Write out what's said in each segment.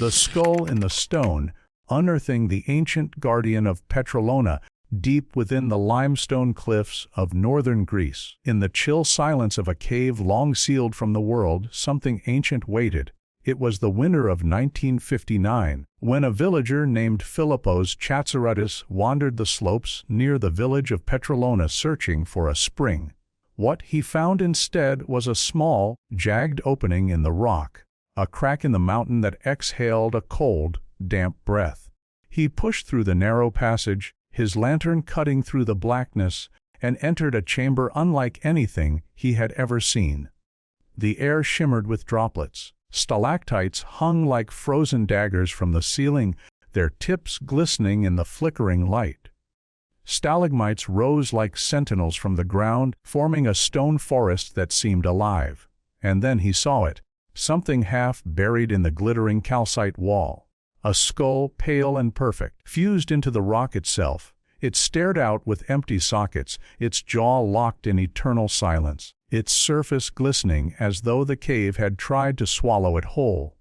The skull in the stone, unearthing the ancient guardian of Petralona, deep within the limestone cliffs of northern Greece. In the chill silence of a cave long sealed from the world, something ancient waited. It was the winter of 1959, when a villager named Philippos Chatsaridis wandered the slopes near the village of Petralona searching for a spring. What he found instead was a small, jagged opening in the rock, a crack in the mountain that exhaled a cold, damp breath. He pushed through the narrow passage, his lantern cutting through the blackness, and entered a chamber unlike anything he had ever seen. The air shimmered with droplets. Stalactites hung like frozen daggers from the ceiling, their tips glistening in the flickering light. Stalagmites rose like sentinels from the ground, forming a stone forest that seemed alive. And then he saw it, something half buried in the glittering calcite wall. A skull, pale and perfect, fused into the rock itself. It stared out with empty sockets, its jaw locked in eternal silence, its surface glistening as though the cave had tried to swallow it whole.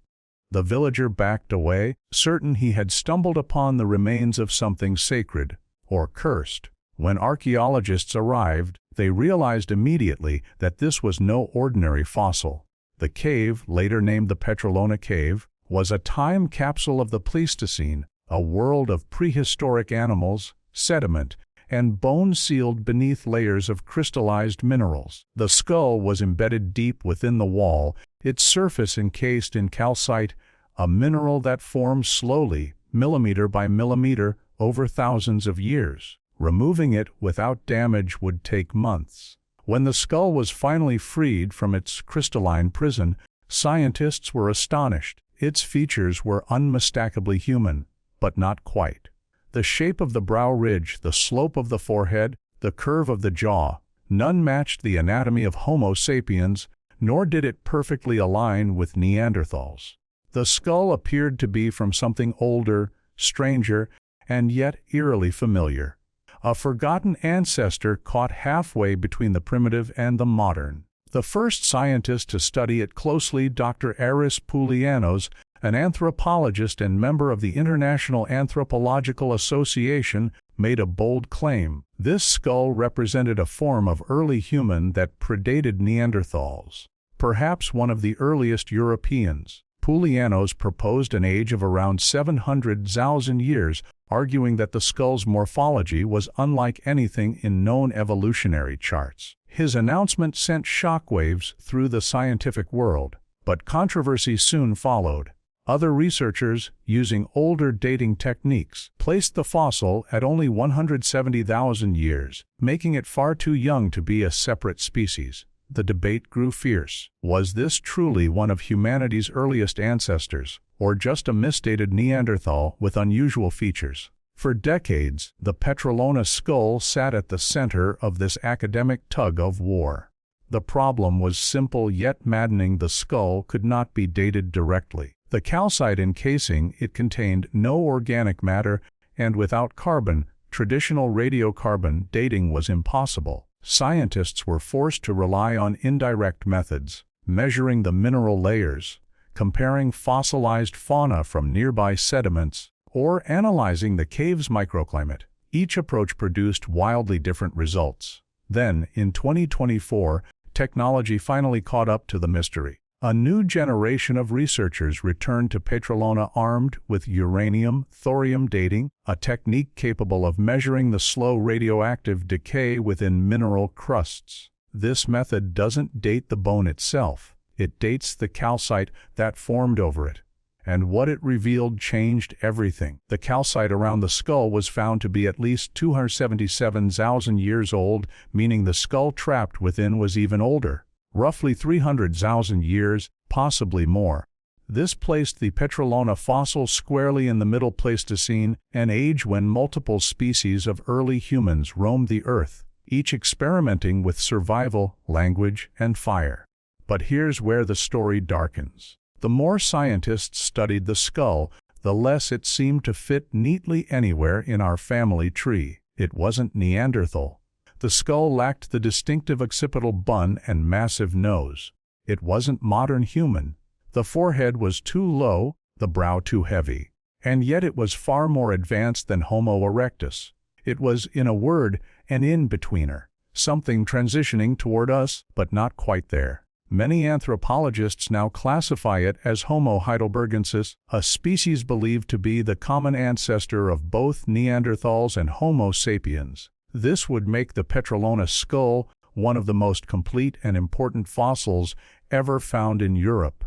The villager backed away, certain he had stumbled upon the remains of something sacred, or cursed. When archaeologists arrived, they realized immediately that this was no ordinary fossil. The cave, later named the Petralona Cave, was a time capsule of the Pleistocene, a world of prehistoric animals, sediment, and bone sealed beneath layers of crystallized minerals. The skull was embedded deep within the wall, its surface encased in calcite, a mineral that forms slowly, millimeter by millimeter, over thousands of years. Removing it without damage would take months. When the skull was finally freed from its crystalline prison, scientists were astonished. Its features were unmistakably human, but not quite. The shape of the brow ridge, the slope of the forehead, the curve of the jaw, none matched the anatomy of Homo sapiens, nor did it perfectly align with Neanderthals. The skull appeared to be from something older, stranger, and yet eerily familiar. A forgotten ancestor caught halfway between the primitive and the modern. The first scientist to study it closely, Dr. Aris Poulianos, an anthropologist and member of the International Anthropological Association, made a bold claim. This skull represented a form of early human that predated Neanderthals, perhaps one of the earliest Europeans. Poulianos proposed an age of around 700,000 years, arguing that the skull's morphology was unlike anything in known evolutionary charts. His announcement sent shockwaves through the scientific world, but controversy soon followed. Other researchers, using older dating techniques, placed the fossil at only 170,000 years, making it far too young to be a separate species. The debate grew fierce. Was this truly one of humanity's earliest ancestors, or just a misdated Neanderthal with unusual features? For decades, the Petralona Skull sat at the center of this academic tug-of-war. The problem was simple yet maddening: the skull could not be dated directly. The calcite encasing it contained no organic matter, and without carbon, traditional radiocarbon dating was impossible. Scientists were forced to rely on indirect methods, measuring the mineral layers, comparing fossilized fauna from nearby sediments, or analyzing the cave's microclimate. Each approach produced wildly different results. Then, in 2024, technology finally caught up to the mystery. A new generation of researchers returned to Petralona armed with uranium-thorium dating, a technique capable of measuring the slow radioactive decay within mineral crusts. This method doesn't date the bone itself, it dates the calcite that formed over it. And what it revealed changed everything. The calcite around the skull was found to be at least 277,000 years old, meaning the skull trapped within was even older. Roughly 300,000 years, possibly more. This placed the Petralona fossil squarely in the Middle Pleistocene, an age when multiple species of early humans roamed the earth, each experimenting with survival, language, and fire. But here's where the story darkens. The more scientists studied the skull, the less it seemed to fit neatly anywhere in our family tree. It wasn't Neanderthal. The skull lacked the distinctive occipital bun and massive nose. It wasn't modern human. The forehead was too low, the brow too heavy. And yet it was far more advanced than Homo erectus. It was, in a word, an in-betweener, something transitioning toward us, but not quite there. Many anthropologists now classify it as Homo heidelbergensis, a species believed to be the common ancestor of both Neanderthals and Homo sapiens. This would make the Petralona skull one of the most complete and important fossils ever found in Europe,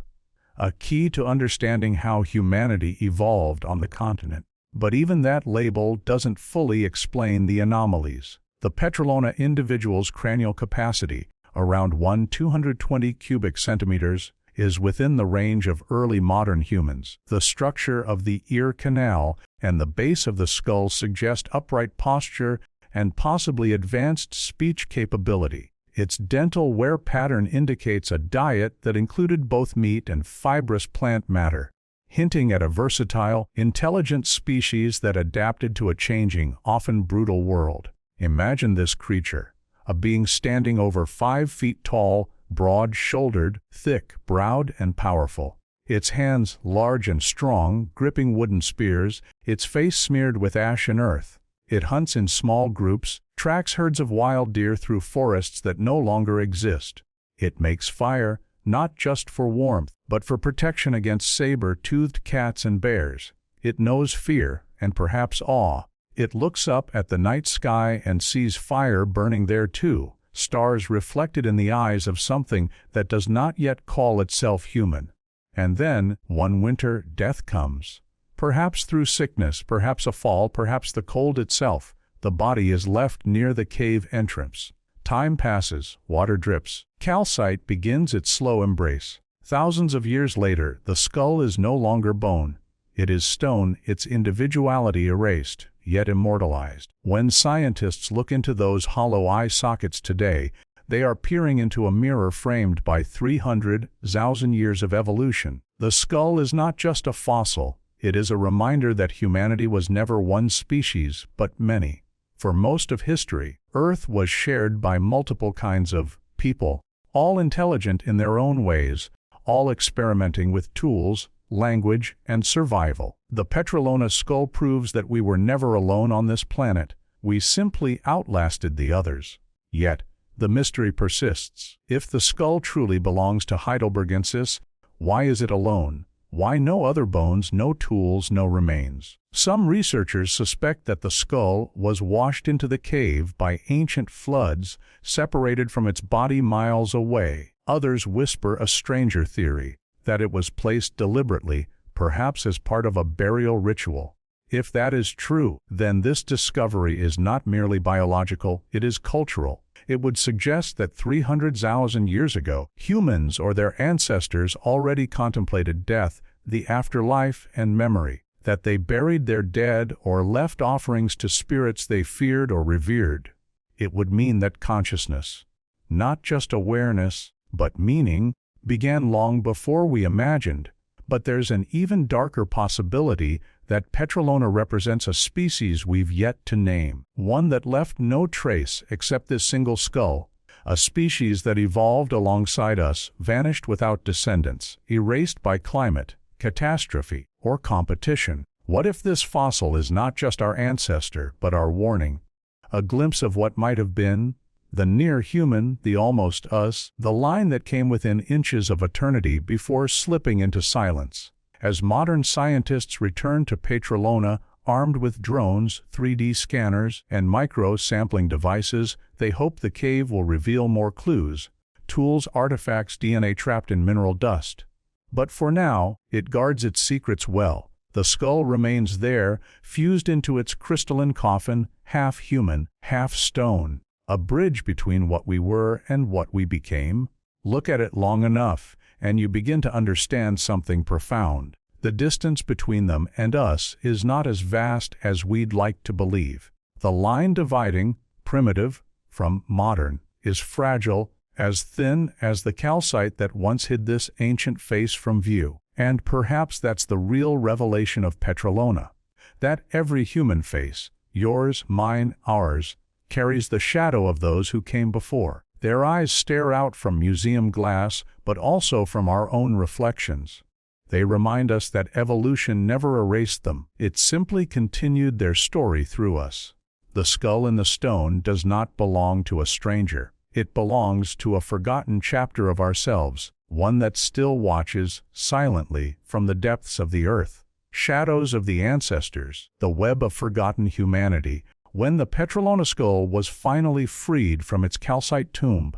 a key to understanding how humanity evolved on the continent. But even that label doesn't fully explain the anomalies. The Petralona individual's cranial capacity, around 220 cubic centimeters, is within the range of early modern humans. The structure of the ear canal and the base of the skull suggest upright posture and possibly advanced speech capability. Its dental wear pattern indicates a diet that included both meat and fibrous plant matter, hinting at a versatile, intelligent species that adapted to a changing, often brutal world. Imagine this creature, a being standing over 5 feet tall, broad-shouldered, thick-browed, and powerful. Its hands large and strong, gripping wooden spears, its face smeared with ash and earth. It hunts in small groups, tracks herds of wild deer through forests that no longer exist. It makes fire, not just for warmth, but for protection against saber-toothed cats and bears. It knows fear, and perhaps awe. It looks up at the night sky and sees fire burning there too, stars reflected in the eyes of something that does not yet call itself human. And then, one winter, death comes. Perhaps through sickness, perhaps a fall, perhaps the cold itself. The body is left near the cave entrance. Time passes, water drips. Calcite begins its slow embrace. Thousands of years later, the skull is no longer bone. It is stone, its individuality erased, yet immortalized. When scientists look into those hollow eye sockets today, they are peering into a mirror framed by 300,000 years of evolution. The skull is not just a fossil, it is a reminder that humanity was never one species, but many. For most of history, Earth was shared by multiple kinds of people, all intelligent in their own ways, all experimenting with tools, language, and survival. The Petralona skull proves that we were never alone on this planet. We simply outlasted the others. Yet, the mystery persists. If the skull truly belongs to Heidelbergensis, why is it alone? Why no other bones, no tools, no remains? Some researchers suspect that the skull was washed into the cave by ancient floods, separated from its body miles away. Others whisper a stranger theory, that it was placed deliberately, perhaps as part of a burial ritual. If that is true, then this discovery is not merely biological, it is cultural. It would suggest that 300,000 years ago, humans or their ancestors already contemplated death, the afterlife, and memory, that they buried their dead or left offerings to spirits they feared or revered. It would mean that consciousness, not just awareness, but meaning, began long before we imagined. But there's an even darker possibility that Petralona represents a species we've yet to name, one that left no trace except this single skull, a species that evolved alongside us, vanished without descendants, erased by climate, catastrophe, or competition. What if this fossil is not just our ancestor, but our warning? A glimpse of what might have been, the near human, the almost us, the line that came within inches of eternity before slipping into silence. As modern scientists return to Petralona, armed with drones, 3D scanners, and micro-sampling devices, they hope the cave will reveal more clues, tools, artifacts, DNA trapped in mineral dust. But for now, it guards its secrets well. The skull remains there, fused into its crystalline coffin, half human, half stone. A bridge between what we were and what we became. Look at it long enough, and you begin to understand something profound. The distance between them and us is not as vast as we'd like to believe. The line dividing, primitive, from modern, is fragile, as thin as the calcite that once hid this ancient face from view. And perhaps that's the real revelation of Petralona, that every human face, yours, mine, ours, carries the shadow of those who came before. Their eyes stare out from museum glass, but also from our own reflections. They remind us that evolution never erased them. It simply continued their story through us. The skull in the stone does not belong to a stranger. It belongs to a forgotten chapter of ourselves, one that still watches, silently, from the depths of the earth. Shadows of the ancestors, the web of forgotten humanity. When the Petralona skull was finally freed from its calcite tomb,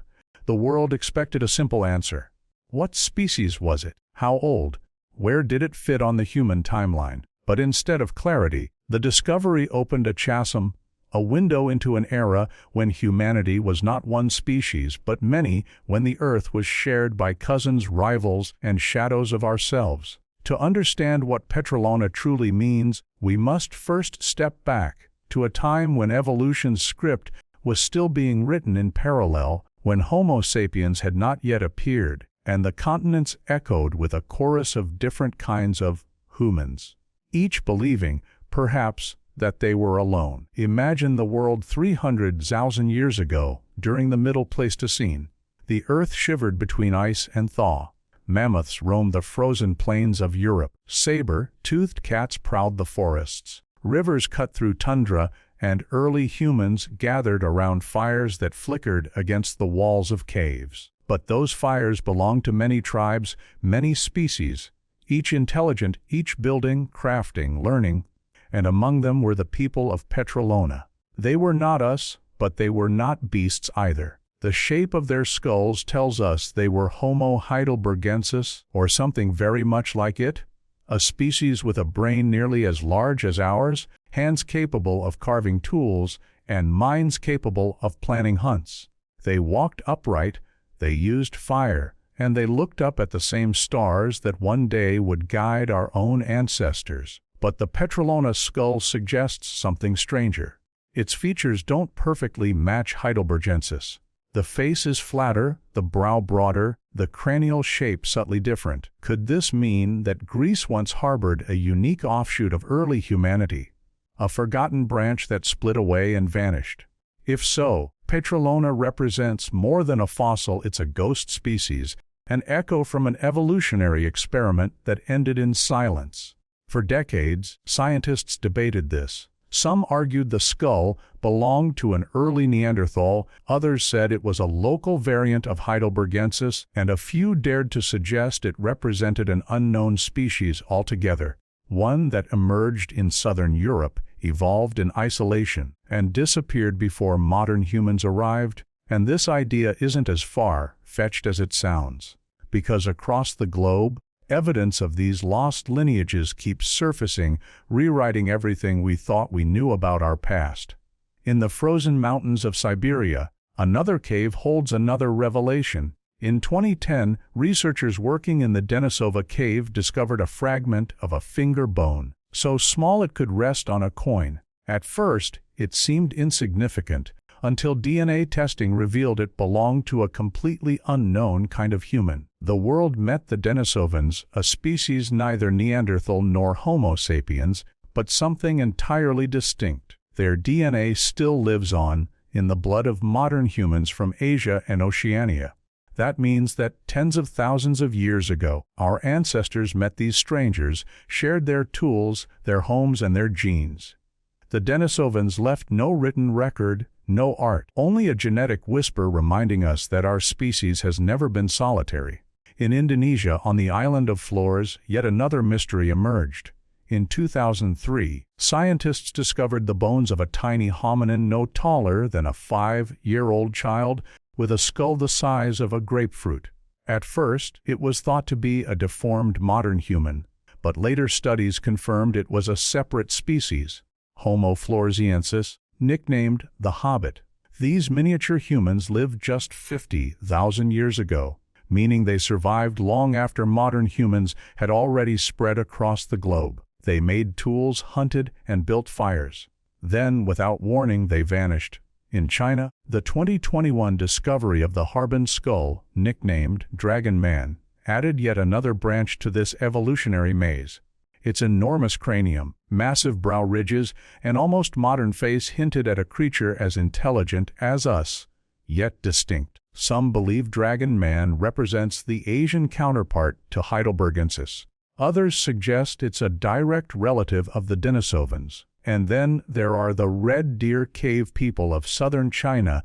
the world expected a simple answer. What species was it? How old? Where did it fit on the human timeline? But instead of clarity, the discovery opened a chasm, a window into an era when humanity was not one species but many, when the earth was shared by cousins, rivals, and shadows of ourselves. To understand what Petralona truly means, we must first step back to a time when evolution's script was still being written in parallel, when Homo sapiens had not yet appeared, and the continents echoed with a chorus of different kinds of humans, each believing, perhaps, that they were alone. Imagine the world 300,000 years ago, during the Middle Pleistocene. The earth shivered between ice and thaw. Mammoths roamed the frozen plains of Europe. Saber-toothed cats prowled the forests. Rivers cut through tundra, and early humans gathered around fires that flickered against the walls of caves. But those fires belonged to many tribes, many species, each intelligent, each building, crafting, learning, and among them were the people of Petralona. They were not us, but they were not beasts either. The shape of their skulls tells us they were Homo heidelbergensis, or something very much like it, a species with a brain nearly as large as ours, hands capable of carving tools, and minds capable of planning hunts. They walked upright, they used fire, and they looked up at the same stars that one day would guide our own ancestors. But the Petralona skull suggests something stranger. Its features don't perfectly match heidelbergensis. The face is flatter, the brow broader, the cranial shape subtly different. Could this mean that Greece once harbored a unique offshoot of early humanity, a forgotten branch that split away and vanished? If so, Petralona represents more than a fossil, it's a ghost species, an echo from an evolutionary experiment that ended in silence. For decades, scientists debated this. Some argued the skull belonged to an early Neanderthal, others said it was a local variant of heidelbergensis, and a few dared to suggest it represented an unknown species altogether, one that emerged in southern Europe, evolved in isolation, and disappeared before modern humans arrived. And this idea isn't as far-fetched as it sounds, because across the globe, evidence of these lost lineages keeps surfacing, rewriting everything we thought we knew about our past. In the frozen mountains of Siberia, another cave holds another revelation. In 2010, researchers working in the Denisova cave discovered a fragment of a finger bone, so small it could rest on a coin. At first, it seemed insignificant, until DNA testing revealed it belonged to a completely unknown kind of human. The world met the Denisovans, a species neither Neanderthal nor Homo sapiens, but something entirely distinct. Their DNA still lives on, in the blood of modern humans from Asia and Oceania. That means that tens of thousands of years ago, our ancestors met these strangers, shared their tools, their homes, and their genes. The Denisovans left no written record, no art, only a genetic whisper reminding us that our species has never been solitary. In Indonesia, on the island of Flores, yet another mystery emerged. In 2003, scientists discovered the bones of a tiny hominin no taller than a 5-year-old child, with a skull the size of a grapefruit. At first, it was thought to be a deformed modern human, but later studies confirmed it was a separate species, Homo floresiensis, nicknamed the Hobbit. These miniature humans lived just 50,000 years ago, meaning they survived long after modern humans had already spread across the globe. They made tools, hunted, and built fires. Then, without warning, they vanished. In China, the 2021 discovery of the Harbin skull, nicknamed Dragon Man, added yet another branch to this evolutionary maze. Its enormous cranium, massive brow ridges, and almost modern face hinted at a creature as intelligent as us, yet distinct. Some believe Dragon Man represents the Asian counterpart to heidelbergensis. Others suggest it's a direct relative of the Denisovans. And then there are the Red Deer Cave people of southern China,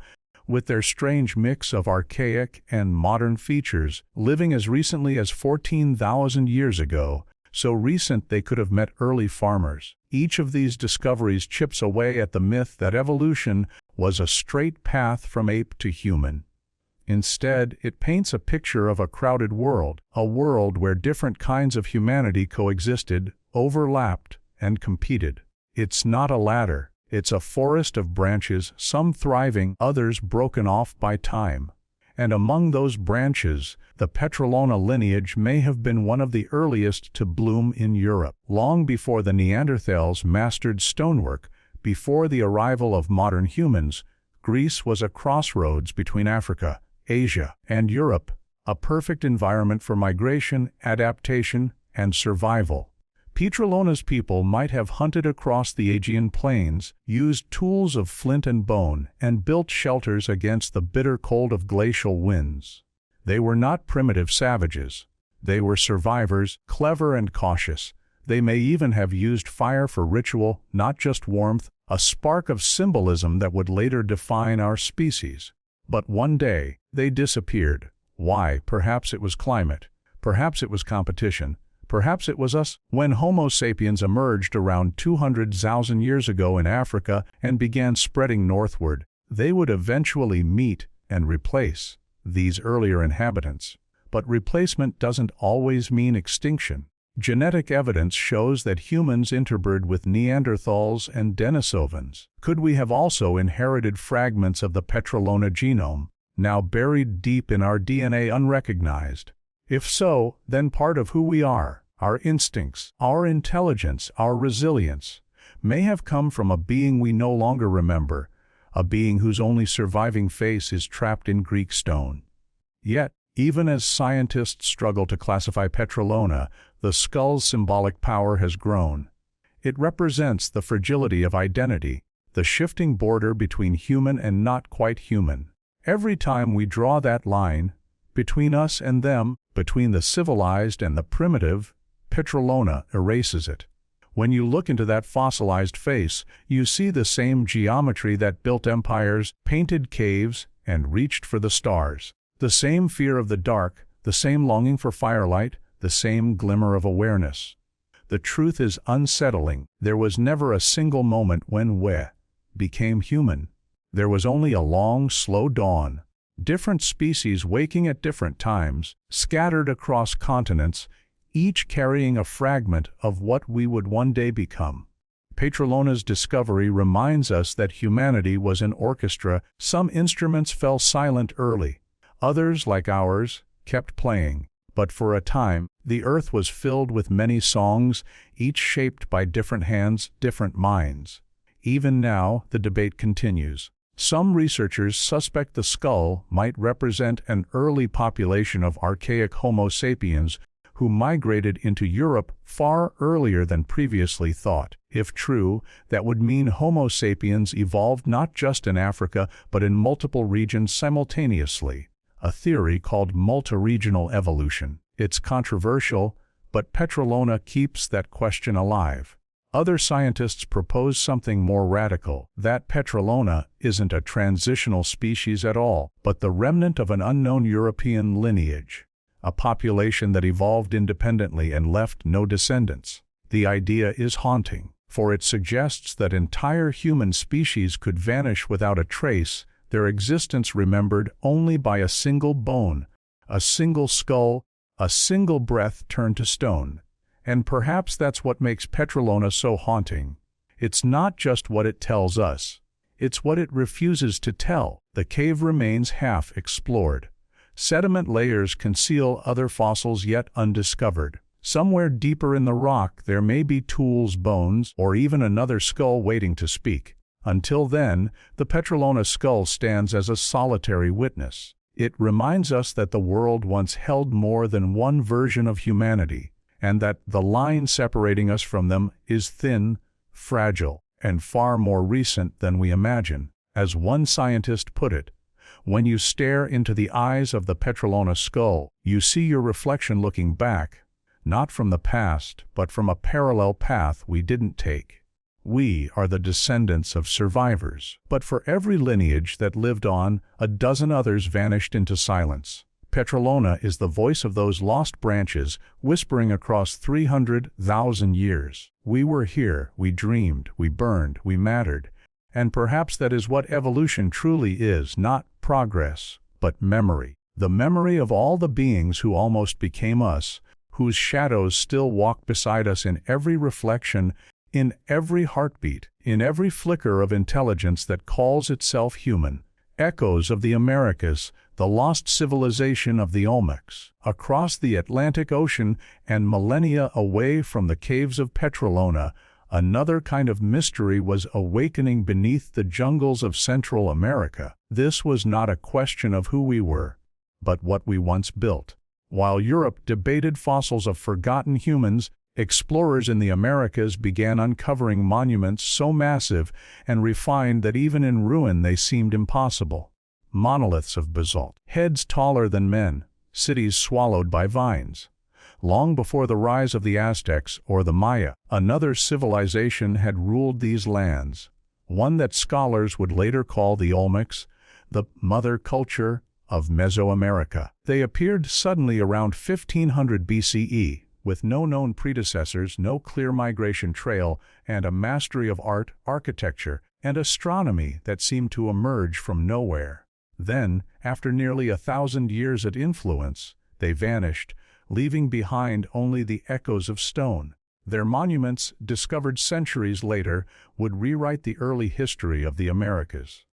with their strange mix of archaic and modern features, living as recently as 14,000 years ago, so recent they could have met early farmers. Each of these discoveries chips away at the myth that evolution was a straight path from ape to human. Instead, it paints a picture of a crowded world, a world where different kinds of humanity coexisted, overlapped, and competed. It's not a ladder. It's a forest of branches, some thriving, others broken off by time. And among those branches, the Petralona lineage may have been one of the earliest to bloom in Europe. Long before the Neanderthals mastered stonework, before the arrival of modern humans, Greece was a crossroads between Africa, Asia, and Europe, a perfect environment for migration, adaptation, and survival. Petralona's people might have hunted across the Aegean plains, used tools of flint and bone, and built shelters against the bitter cold of glacial winds. They were not primitive savages. They were survivors, clever and cautious. They may even have used fire for ritual, not just warmth, a spark of symbolism that would later define our species. But one day, they disappeared. Why? Perhaps it was climate. Perhaps it was competition. Perhaps it was us. When Homo sapiens emerged around 200,000 years ago in Africa and began spreading northward, they would eventually meet and replace these earlier inhabitants. But replacement doesn't always mean extinction. Genetic evidence shows that humans interbred with Neanderthals and Denisovans. Could we have also inherited fragments of the Petralona genome, now buried deep in our DNA unrecognized? If so, then part of who we are, our instincts, our intelligence, our resilience, may have come from a being we no longer remember, a being whose only surviving face is trapped in Greek stone. Yet, even as scientists struggle to classify Petralona, the skull's symbolic power has grown. It represents the fragility of identity, the shifting border between human and not quite human. Every time we draw that line, between us and them, between the civilized and the primitive, Petralona erases it. When you look into that fossilized face, you see the same geometry that built empires, painted caves, and reached for the stars. The same fear of the dark, the same longing for firelight, the same glimmer of awareness. The truth is unsettling. There was never a single moment when we became human. There was only a long, slow dawn. Different species waking at different times, scattered across continents, each carrying a fragment of what we would one day become. Petralona's discovery reminds us that humanity was an orchestra. Some instruments fell silent early. Others, like ours, kept playing. But for a time, the earth was filled with many songs, each shaped by different hands, different minds. Even now, the debate continues. Some researchers suspect the skull might represent an early population of archaic Homo sapiens who migrated into Europe far earlier than previously thought. If true, that would mean Homo sapiens evolved not just in Africa but in multiple regions simultaneously, a theory called multi-regional evolution. It's controversial, but Petralona keeps that question alive. Other scientists propose something more radical, that Petralona isn't a transitional species at all, but the remnant of an unknown European lineage, a population that evolved independently and left no descendants. The idea is haunting, for it suggests that entire human species could vanish without a trace, their existence remembered only by a single bone, a single skull, a single breath turned to stone. And perhaps that's what makes Petralona so haunting. It's not just what it tells us. It's what it refuses to tell. The cave remains half explored. Sediment layers conceal other fossils yet undiscovered. Somewhere deeper in the rock there may be tools, bones, or even another skull waiting to speak. Until then, the Petralona skull stands as a solitary witness. It reminds us that the world once held more than one version of humanity, and that the line separating us from them is thin, fragile, and far more recent than we imagine. As one scientist put it, when you stare into the eyes of the Petralona skull, you see your reflection looking back, not from the past, but from a parallel path we didn't take. We are the descendants of survivors. But for every lineage that lived on, a dozen others vanished into silence. Petralona is the voice of those lost branches, whispering across 300,000 years. We were here, we dreamed, we burned, we mattered. And perhaps that is what evolution truly is, not progress, but memory. The memory of all the beings who almost became us, whose shadows still walk beside us in every reflection, in every heartbeat, in every flicker of intelligence that calls itself human. Echoes of the Americas, the lost civilization of the Olmecs, across the Atlantic Ocean and millennia away from the caves of Petralona, another kind of mystery was awakening beneath the jungles of Central America. This was not a question of who we were, but what we once built. While Europe debated fossils of forgotten humans, explorers in the Americas began uncovering monuments so massive and refined that even in ruin they seemed impossible. Monoliths of basalt, heads taller than men, cities swallowed by vines. Long before the rise of the Aztecs or the Maya, another civilization had ruled these lands, one that scholars would later call the Olmecs, the mother culture of Mesoamerica. They appeared suddenly around 1500 BCE, with no known predecessors, no clear migration trail, and a mastery of art, architecture, and astronomy that seemed to emerge from nowhere. Then, after nearly 1,000 years of influence, they vanished, leaving behind only the echoes of stone. Their monuments, discovered centuries later, would rewrite the early history of the Americas.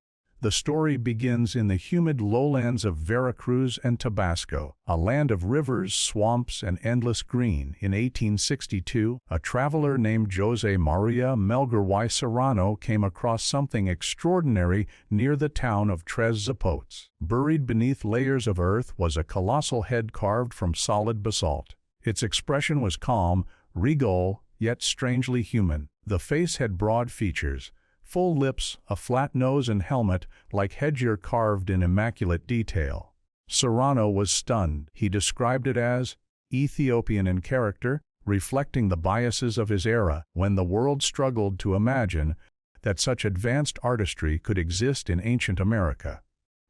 The story begins in the humid lowlands of Veracruz and Tabasco, a land of rivers, swamps, and endless green. In 1862, a traveler named José María Melgar y Serrano came across something extraordinary near the town of Tres Zapotes. Buried beneath layers of earth was a colossal head carved from solid basalt. Its expression was calm, regal, yet strangely human. The face had broad features, full lips, a flat nose and helmet, like headgear carved in immaculate detail. Serrano was stunned. He described it as Ethiopian in character, reflecting the biases of his era, when the world struggled to imagine that such advanced artistry could exist in ancient America.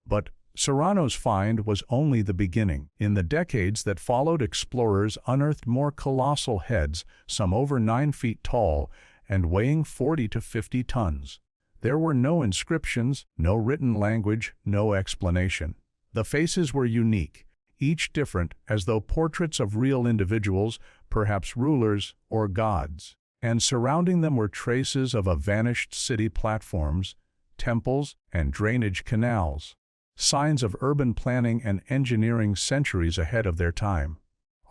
But Serrano's find was only the beginning. In the decades that followed, explorers unearthed more colossal heads, some over 9 feet tall, and weighing 40 to 50 tons. There were no inscriptions, no written language, no explanation. The faces were unique, each different, as though portraits of real individuals, perhaps rulers or gods. And surrounding them were traces of a vanished city, platforms, temples, and drainage canals, signs of urban planning and engineering centuries ahead of their time.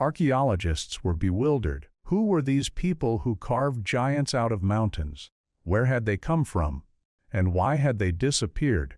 Archaeologists were bewildered. Who were these people who carved giants out of mountains? Where had they come from? And why had they disappeared?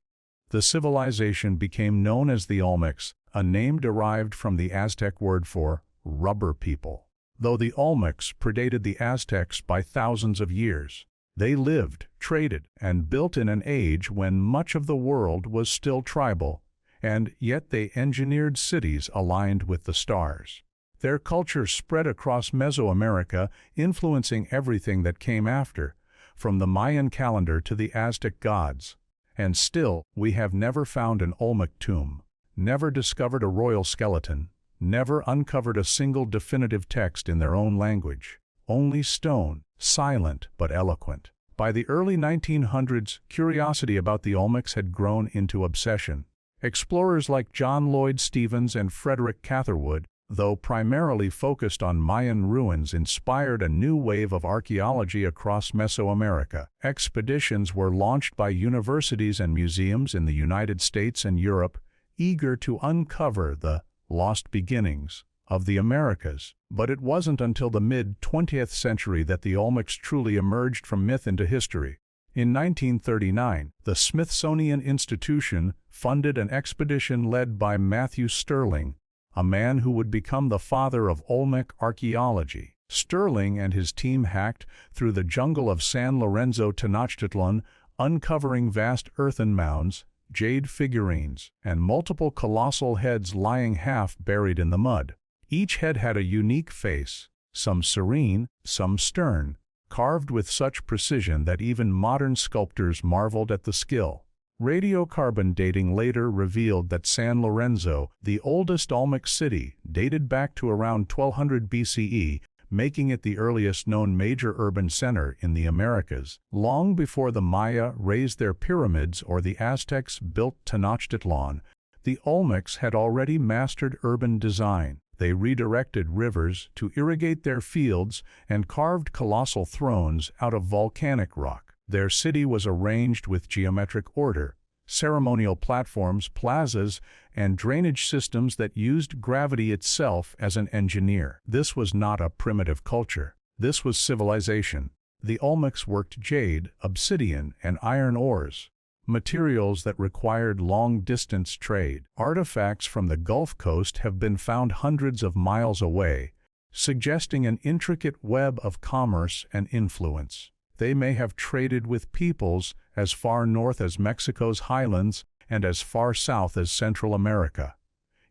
The civilization became known as the Olmecs, a name derived from the Aztec word for rubber people. Though the Olmecs predated the Aztecs by thousands of years, they lived, traded, and built in an age when much of the world was still tribal, and yet they engineered cities aligned with the stars. Their culture spread across Mesoamerica, influencing everything that came after, from the Mayan calendar to the Aztec gods. And still, we have never found an Olmec tomb, never discovered a royal skeleton, never uncovered a single definitive text in their own language. Only stone, silent but eloquent. By the early 1900s, curiosity about the Olmecs had grown into obsession. Explorers like John Lloyd Stevens and Frederick Catherwood, though primarily focused on Mayan ruins, inspired a new wave of archaeology across Mesoamerica. Expeditions were launched by universities and museums in the United States and Europe, eager to uncover the lost beginnings of the Americas. But it wasn't until the mid-20th century that the Olmecs truly emerged from myth into history. In 1939, the Smithsonian Institution funded an expedition led by Matthew Stirling, a man who would become the father of Olmec archaeology. Stirling and his team hacked through the jungle of San Lorenzo Tenochtitlan, uncovering vast earthen mounds, jade figurines, and multiple colossal heads lying half buried in the mud. Each head had a unique face, some serene, some stern, carved with such precision that even modern sculptors marveled at the skill. Radiocarbon dating later revealed that San Lorenzo, the oldest Olmec city, dated back to around 1200 BCE, making it the earliest known major urban center in the Americas. Long before the Maya raised their pyramids or the Aztecs built Tenochtitlan, the Olmecs had already mastered urban design. They redirected rivers to irrigate their fields and carved colossal thrones out of volcanic rock. Their city was arranged with geometric order, ceremonial platforms, plazas, and drainage systems that used gravity itself as an engineer. This was not a primitive culture. This was civilization. The Olmecs worked jade, obsidian, and iron ores, materials that required long-distance trade. Artifacts from the Gulf Coast have been found hundreds of miles away, suggesting an intricate web of commerce and influence. They may have traded with peoples as far north as Mexico's highlands and as far south as Central America.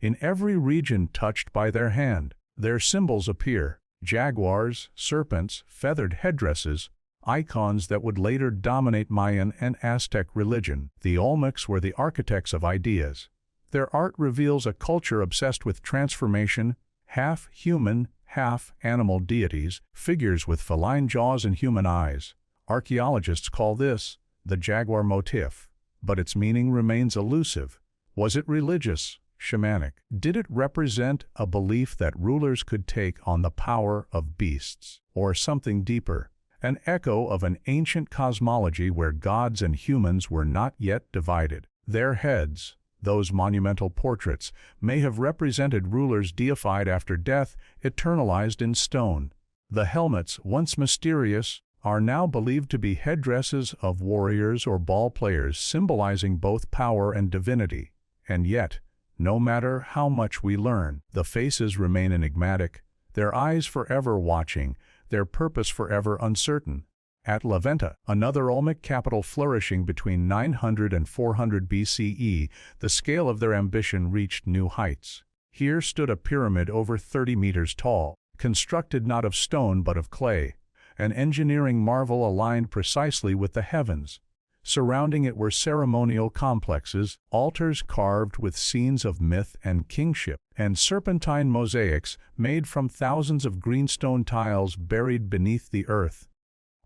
In every region touched by their hand, their symbols appear: jaguars, serpents, feathered headdresses, icons that would later dominate Mayan and Aztec religion. The Olmecs were the architects of ideas. Their art reveals a culture obsessed with transformation, half human, half animal deities, figures with feline jaws and human eyes. Archaeologists call this the jaguar motif, but its meaning remains elusive. Was it religious, shamanic? Did it represent a belief that rulers could take on the power of beasts? Or something deeper, an echo of an ancient cosmology where gods and humans were not yet divided? Their heads, those monumental portraits, may have represented rulers deified after death, eternalized in stone. The helmets, once mysterious, are now believed to be headdresses of warriors or ball players, symbolizing both power and divinity. And yet, no matter how much we learn, the faces remain enigmatic, their eyes forever watching, their purpose forever uncertain. At La Venta, another Olmec capital flourishing between 900 and 400 BCE, the scale of their ambition reached new heights. Here stood a pyramid over 30 meters tall, constructed not of stone but of clay, an engineering marvel aligned precisely with the heavens. Surrounding it were ceremonial complexes, altars carved with scenes of myth and kingship, and serpentine mosaics made from thousands of greenstone tiles buried beneath the earth.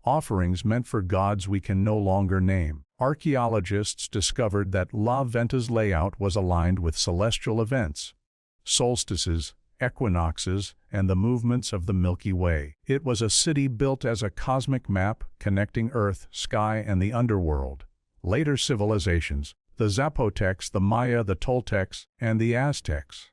Offerings meant for gods we can no longer name. Archaeologists discovered that La Venta's layout was aligned with celestial events, solstices, equinoxes, and the movements of the Milky Way. It was a city built as a cosmic map connecting earth, sky, and the underworld. Later civilizations, the Zapotecs, the Maya, the Toltecs, and the Aztecs,